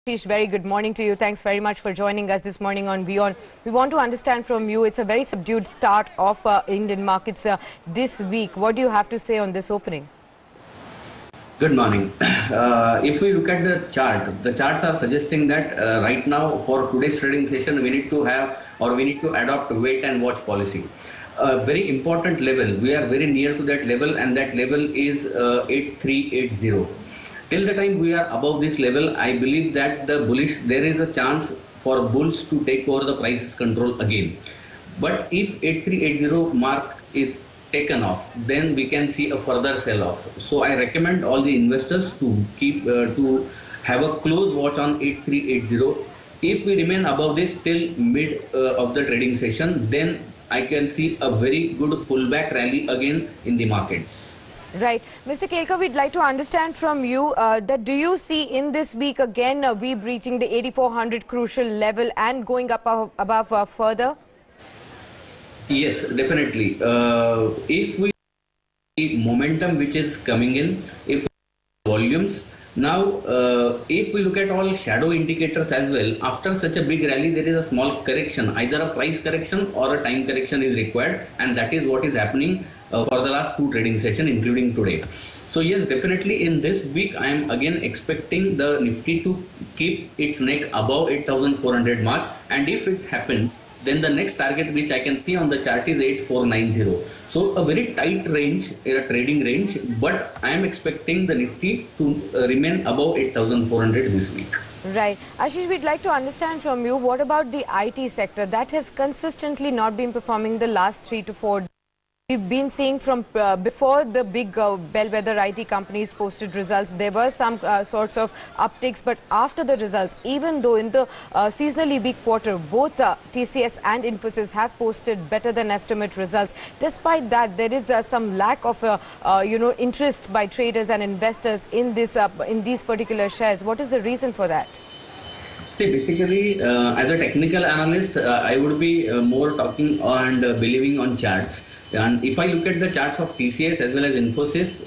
Ashish, very good morning to you. Thanks very much for joining us this morning on WION. We want to understand from you, it's a very subdued start of Indian markets this week. What do you have to say on this opening? Good morning. If we look at the charts are suggesting that right now for today's trading session, we need to have or we need to adopt wait and watch policy. A very important level, we are very near to that level, and that level is 8380. Till the time we are above this level, I believe that there is a chance for bulls to take over the prices control again. But if 8380 mark is taken off, then we can see a further sell off. So I recommend all the investors to to have a close watch on 8380. If we remain above this till mid of the trading session, then I can see a very good pullback rally again in the markets. Right. Mr. Kelkar, we'd like to understand from you that do you see in this week again we breaching the 8400 crucial level and going up above further? Yes, definitely. If we see momentum which is coming in, if volumes, now if we look at all shadow indicators as well, after such a big rally, there is a small correction, either a price correction or a time correction is required, and that is what is happening for the last two trading sessions, including today. So yes, definitely in this week, I am again expecting the Nifty to keep its neck above 8400 mark, and if it happens, then the next target which I can see on the chart is 8490. So a very tight range, a trading range, but I am expecting the Nifty to remain above 8400 this week. Right. Ashish, we'd like to understand from you, what about the IT sector? That has consistently not been performing the last 3 to 4 days. We've been seeing from before the big bellwether IT companies posted results, there were some sorts of upticks, but after the results, even though in the seasonally weak quarter, both TCS and Infosys have posted better than estimate results. Despite that, there is some lack of interest by traders and investors in these particular shares. What is the reason for that? See, basically, as a technical analyst, I would be more talking and believing on charts. And if I look at the charts of TCS as well as Infosys,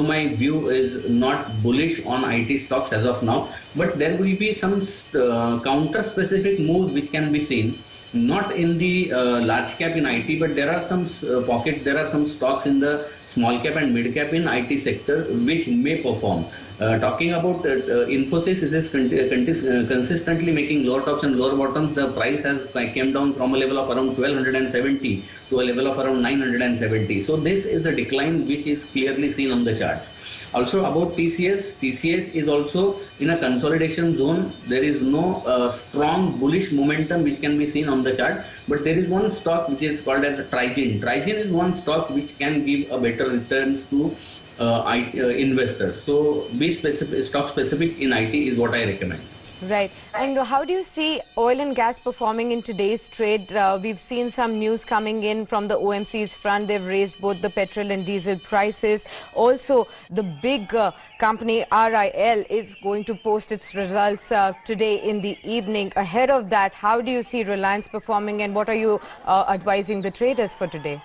my view is not bullish on IT stocks as of now. But there will be some counter-specific moves which can be seen. Not in the large cap in IT, but there are some pockets, there are some stocks in the small cap and mid cap in IT sector which may perform. Talking about Infosys, it is consistently making lower tops and lower bottoms. The price has came down from a level of around 1270 to a level of around 970. So this is a decline which is clearly seen on the charts. Also about TCS is also in a consolidation zone. There is no strong bullish momentum which can be seen on the chart, but there is one stock which is called as Trigyn. Trigyn is one stock which can give a better returns to investors. So be specific, stock specific in IT is what I recommend. Right. And how do you see oil and gas performing in today's trade? We've seen some news coming in from the OMC's front. They've raised both the petrol and diesel prices. Also, the big company RIL is going to post its results today in the evening. Ahead of that, how do you see Reliance performing, and what are you advising the traders for today?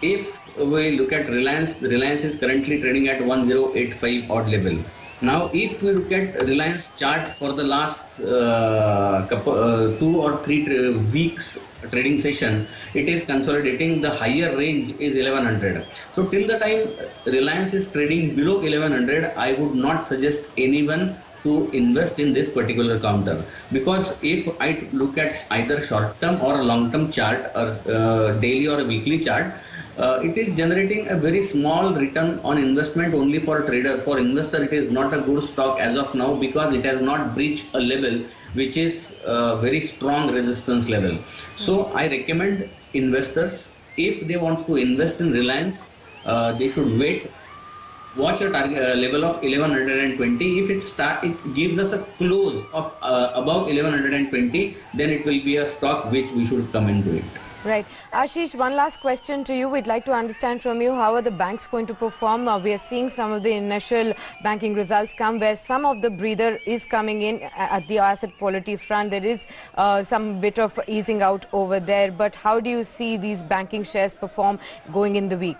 If we look at Reliance is currently trading at 1085 odd level. Now, if we look at Reliance chart for the last 2 or 3 weeks trading session, it is consolidating. The higher range is 1100. So till the time Reliance is trading below 1100, I would not suggest anyone to invest in this particular counter, because if I look at either short term or a long term chart or daily or a weekly chart, it is generating a very small return on investment only for a trader. For investor, it is not a good stock as of now, because it has not breached a level which is a very strong resistance level. So I recommend investors, if they want to invest in Reliance, they should wait. Watch a target level of 1120. If it gives us a close of above 1120, then it will be a stock which we should come into it. Right. Ashish, one last question to you. We'd like to understand from you, how are the banks going to perform? We are seeing some of the initial banking results come where some of the breather is coming in at the asset quality front. There is some bit of easing out over there. But how do you see these banking shares perform going in the week?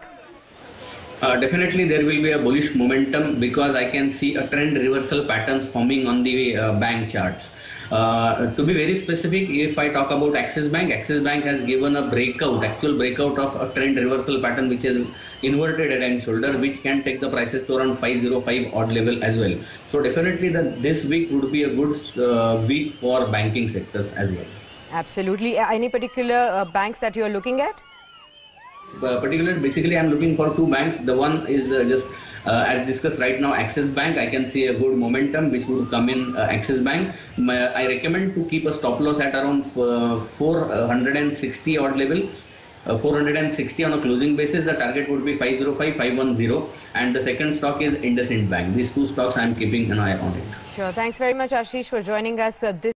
Definitely there will be a bullish momentum because I can see a trend reversal patterns forming on the bank charts. To be very specific, if I talk about Axis Bank has given a breakout, actual breakout of a trend reversal pattern which is inverted head and shoulder, which can take the prices to around 505 odd level as well. So definitely this week would be a good week for banking sectors as well. Absolutely. Any particular banks that you're looking at? Particularly, basically, I'm looking for two banks. The one is just as discussed right now, Axis Bank. I can see a good momentum which would come in Axis Bank. I recommend to keep a stop loss at around 460 odd level. 460 on a closing basis. The target would be 505, 510, and the second stock is Indusind Bank. These two stocks I'm keeping an eye on it. Sure. Thanks very much, Ashish, for joining us this